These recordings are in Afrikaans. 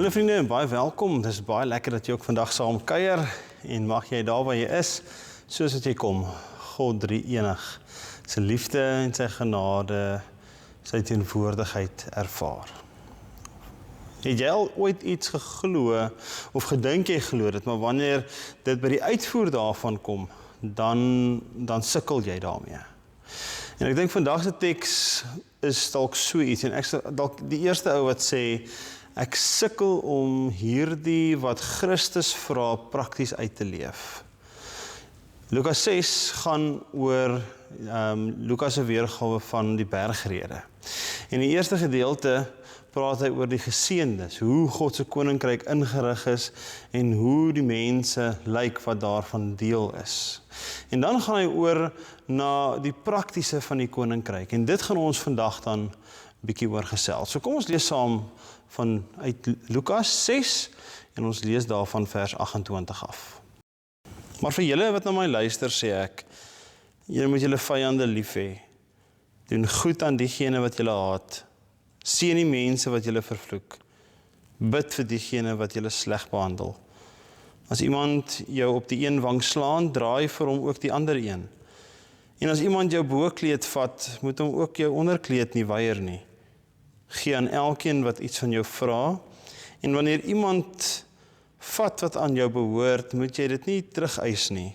Hallo vriende en baie welkom. Dit is baie lekker dat jy ook vandag saam kuier en mag jy daar waar jy is, soos wat jy kom, God drie enig, sy liefde en sy genade, sy teenwoordigheid ervaar. Het jy al ooit iets geglo of gedink jy glo dit, maar wanneer dit by die uitvoer daarvan kom, dan sukkel jy daarmee. En ek dink vandag se teks is dalk so iets en ek is dalk die eerste ou wat sê ek sukkel om hierdie wat Christus vra prakties uit te leef. Lukas 6 gaan oor Lukas se weergawe van die bergrede. En die eerste gedeelte praat hy oor die geseëndes, hoe God se koninkryk ingerig is en hoe die mense lyk wat daarvan deel is. En dan gaan hy oor na die praktiese van die koninkryk en dit gaan ons vandag dan bietjie oor gesels. So kom ons lees saam uit Lukas 6 en ons lees daarvan vers 28 af. Maar vir julle wat na my luister sê ek, julle moet julle vyande lief hê. Doen goed aan diegene wat julle haat. Seën die mense wat julle vervloek. Bid vir diegene wat julle sleg behandel. As iemand jou op die een wang slaan, draai vir hom ook die ander een. En as iemand jou bokleed vat, moet hom ook jou onderkleed nie weier nie. Gee aan elkeen wat iets van jou vra, en wanneer iemand vat wat aan jou behoort, moet jy dit nie terugeis nie.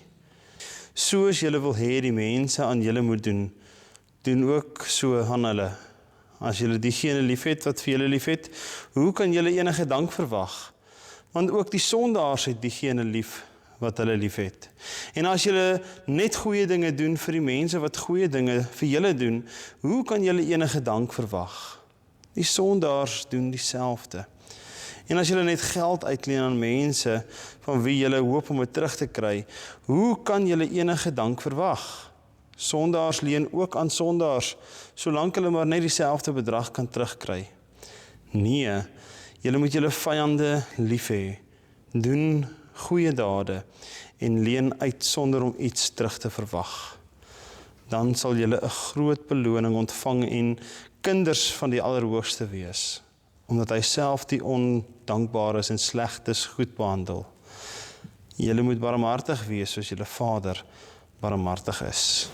Soos julle wil hê die mense aan julle moet doen, doen ook so aan hulle. As julle diegene liefhet wat vir julle liefhet, hoe kan julle enige dank verwag? Want ook die sondaars het diegene lief wat hulle liefhet. En as julle net goeie dinge doen vir die mense wat goeie dinge vir julle doen, hoe kan julle enige dank verwag? Die sondaars doen dieselfde. En as julle net geld uitleen aan mense van wie julle hoop om dit terug te kry, hoe kan julle enige dank verwag? Sondaars leen ook aan sondaars, solank hulle maar net dieselfde bedrag kan terugkry. Nee, julle moet julle vyande lief hê, doen goeie dade en leen uit sonder om iets terug te verwag. Dan sal julle 'n groot beloning ontvang en kinders van die Allerhoogste wees, omdat hy self die ondankbares en slegtes goed behandel. Julle moet barmhartig wees soos julle Vader barmhartig is.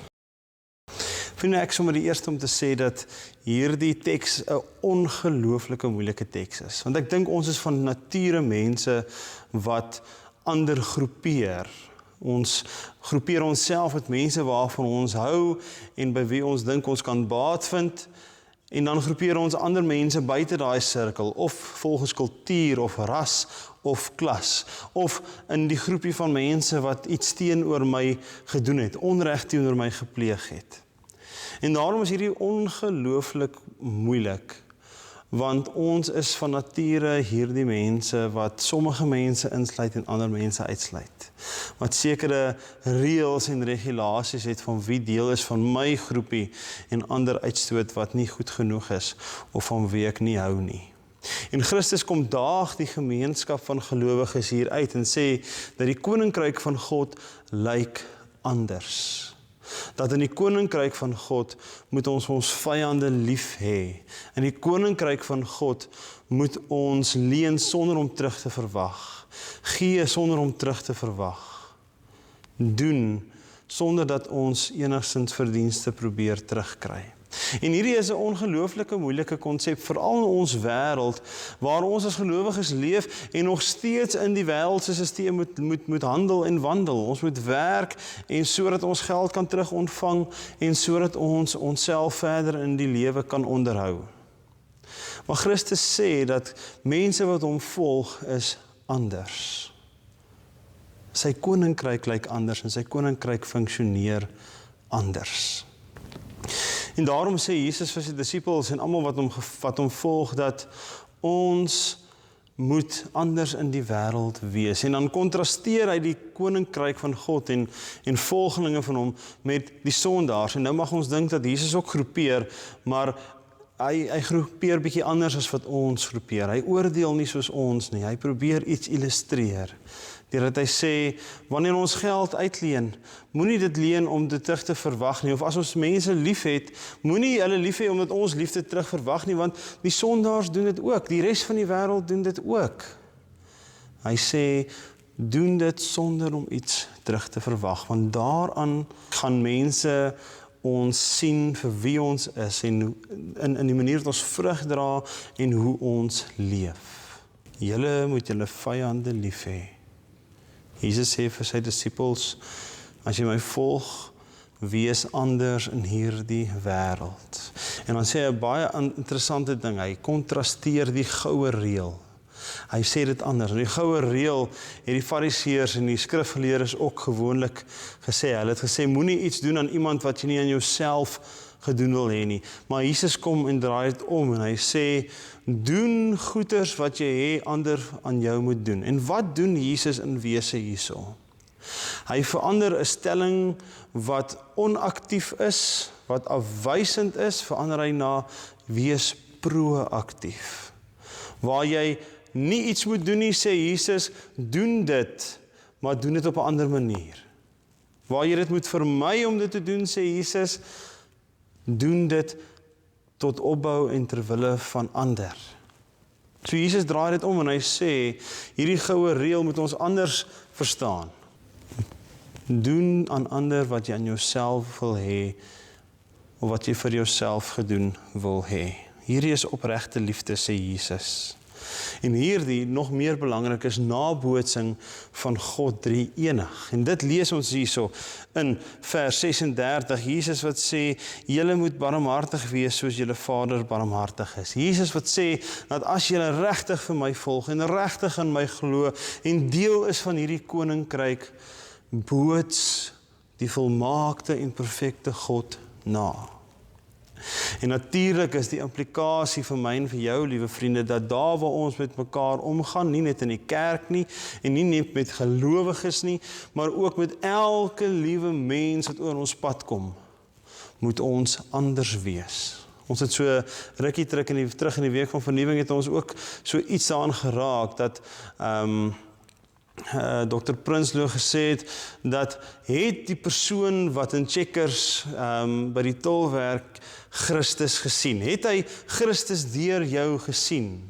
Vriende, ek sommer die eerste om te sê dat hierdie teks 'n ongelooflike moeilike teks is. Want ek dink ons is van nature mense wat ander groepeer. Ons groepeer onsself met mense waarvan ons hou en by wie ons dink ons kan baat vind. En dan groepeer ons ander mense buite daai sirkel, of volgens kultuur, of ras, of klas, of in die groepie van mense wat iets teenoor my gedoen het, onreg teenoor my gepleeg het. En daarom is hierdie ongelooflik moeilik, want ons is van nature hierdie mense wat sommige mense insluit en ander mense uitsluit. Wat sekere reëls en regulasies het van wie deel is van my groepie en ander uitstoot wat nie goed genoeg is of van wie ek nie hou nie. En Christus kom daag die gemeenskap van gelowiges hier uit en sê dat die koninkryk van God lyk anders. Dat in die koninkryk van God moet ons vyande lief hê. In die koninkryk van God moet ons leen sonder om terug te verwag. Gee sonder om terug te verwag. Doen sonder dat ons enigstens verdienste probeer terugkry. En hierdie is 'n ongelooflike moeilike konsep, veral in ons wêreld, waar ons as gelowiges leef en nog steeds in die wêreldse stelsel moet handel en wandel. Ons moet werk en sodat ons geld kan terug ontvang en sodat ons onsself verder in die lewe kan onderhou. Maar Christus sê dat mense wat hom volg is anders. Sy koninkryk lyk anders en sy koninkryk funksioneer anders. En daarom sê Jesus vir sy disippels en almal wat hom volg dat ons moet anders in die wêreld wees. En dan kontrasteer hy die koninkryk van God en volgelinge van hom met die sondaars. En nou mag ons dink dat Jesus ook groepeer, maar hy groepeer bietjie anders as wat ons groepeer. Hy oordeel nie soos ons nie. Hy probeer iets illustreer. Deurdat hy sê, wanneer ons geld uitleen, moenie dit leen om dit terug te verwag nie. Of as ons mense lief het, moenie hulle lief hê omdat ons liefde terug verwag nie, want die sondaars doen dit ook. Die res van die wêreld doen dit ook. Hy sê, doen dit sonder om iets terug te verwag, want daaraan gaan mense ons sien vir wie ons is en in die manier wat ons vrug dra en hoe ons leef. Julle moet julle vyande lief hê. Jesus sê vir sy disippels, as jy my volg, wees anders in hierdie wêreld. En dan sê hy 'n baie interessante ding, hy kontrasteer die goue reël. Hy sê dit anders. Die goue reël het die fariseërs en die skrifgeleerdes ook gewoonlik gesê. Hulle het gesê, moenie iets doen aan iemand wat jy nie aan jouself gedoen wil hê nie. Maar Jesus kom en draai dit om en hy sê, doen goeders wat jy hê ander aan jou moet doen. En wat doen Jesus in wese hierso? Hy verander 'n stelling wat onaktief is, wat afwysend is, verander hy na wees proaktief. Waar jy nie iets moet doen nie, sê Jesus, doen dit, maar doen dit op 'n ander manier. Waar jy dit moet vermy om dit te doen, sê Jesus, doen dit tot opbou en ter wille van ander. So Jesus draai dit om en hy sê, hierdie goue reël moet ons anders verstaan. Doen aan ander wat jy aan jouself wil hê, of wat jy vir jouself gedoen wil hê. Hierdie is opregte liefde, sê Jesus. En hierdie, nog meer belangrik, is nabootsing van God drie-enig. En dit lees ons hierso in vers 36, Jesus wat sê, julle moet barmhartig wees soos julle Vader barmhartig is. Jesus wat sê, dat as julle regtig vir my volg en regtig in my glo en deel is van hierdie koninkryk, boots die volmaakte en perfekte God na. En natuurlik is die implikasie vir my en vir jou, liewe vriende, dat daar waar ons met mekaar omgaan, nie net in die kerk nie, en nie net met gelowiges nie, maar ook met elke liewe mens wat oor ons pad kom, moet ons anders wees. Ons het so rukkie terug in die week van vernuwing het ons ook so iets daaraan geraak, dat Dr. Prinsloo gesê het, dat het die persoon wat in Checkers by die tolwerk Christus gesien? Het hy Christus deur jou gesien?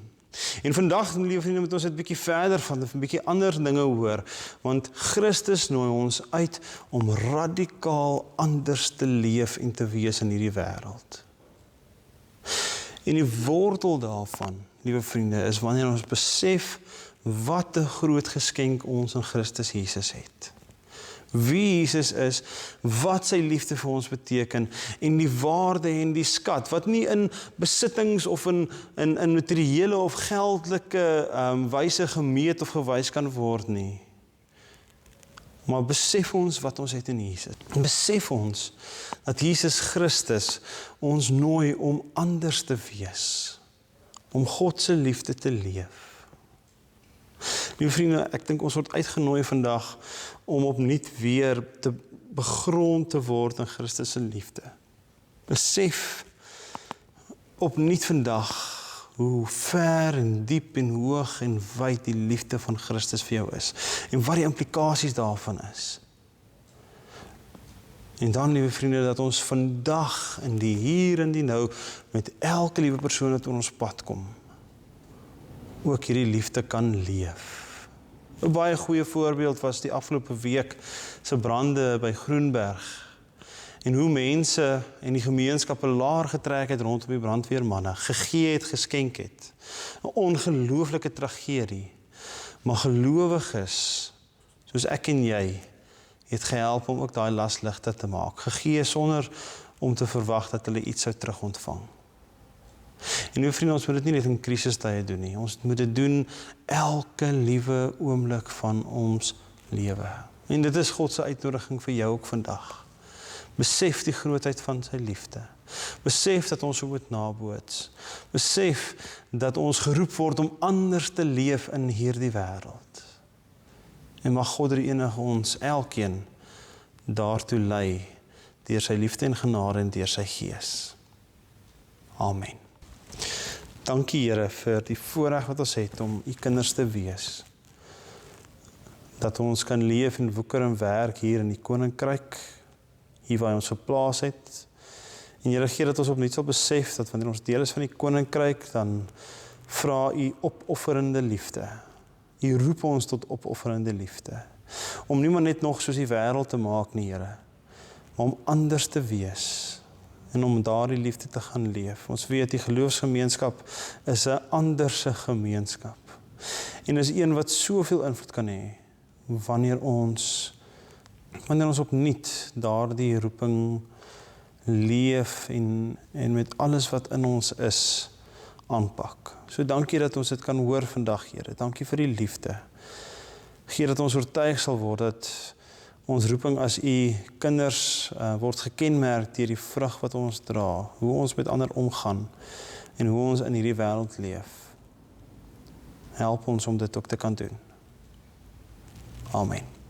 En vandag, liewe vriende, moet ons dit bietjie verder van, 'n bietjie ander dinge hoor, want Christus nooi ons uit om radikaal anders te leef en te wees in hierdie wêreld. En die wortel daarvan, liewe vriende, is wanneer ons besef wat 'n groot geskenk ons in Christus Jesus het. Wie Jesus is, wat sy liefde vir ons beteken, en die waarde en die skat, wat nie in besittings of in materiële of geldelike wyse gemeet of gewys kan word nie. Maar besef ons wat ons het in Jesus. Besef ons dat Jesus Christus ons nooi om anders te wees, om God se liefde te leef. Liewe vriende, ek dink ons word uitgenooi vandag om opnuut weer te begrond te word in Christus se liefde. Besef opnuut vandag hoe ver en diep en hoog en wyd die liefde van Christus vir jou is en wat die implikasies daarvan is. En dan, liewe vriende, dat ons vandag in die hier en die nou met elke liewe persoon wat oor ons pad kom, ook hierdie liefde kan leef. 'n baie goeie voorbeeld was die afgelope week se brande by Groenberg en hoe mense en die gemeenskappe laar getrek het rondom die brandweermanne, gegee het, geskenk het. 'n Ongelooflike tragedie. Maar gelowiges, soos ek en jy, het gehelp om ook daai las ligter te maak. Gegee sonder om te verwag dat hulle iets sou terug ontvang. En liewe vriende, ons moet dit nie net in krisistye doen nie. Ons moet dit doen elke liewe oomblik van ons lewe. En dit is God se uitnodiging vir jou ook vandag. Besef die grootheid van sy liefde. Besef dat ons moet naboots. Besef dat ons geroep word om anders te leef in hierdie wêreld. En mag God drie-enig ons elkeen daartoe lei deur sy liefde en genade en deur sy Gees. Amen. Dankie Here vir die voorreg wat ons het om u kinders te wees. Dat ons kan leef en woeker en werk hier in die koninkryk, hier waar hy ons geplaas het. En Here gee dat ons opnuut sal besef dat wanneer ons deel is van die koninkryk, dan vra u opofferende liefde. U roep ons tot opofferende liefde. Om nie maar net nog soos die wêreld te maak nie, Here, maar om anders te wees en om daardie liefde te gaan leef. Ons weet die geloofsgemeenskap is 'n anderse gemeenskap. En is een wat soveel invloed kan hê wanneer ons opnuut daardie roeping leef en met alles wat in ons is aanpak. So dankie dat ons dit kan hoor vandag, Here. Dankie vir die liefde. Gee dat ons oortuig sal word dat ons roeping as u kinders word gekenmerk deur die vrug wat ons dra, hoe ons met ander omgaan en hoe ons in hierdie wêreld leef. Help ons om dit ook te kan doen. Amen.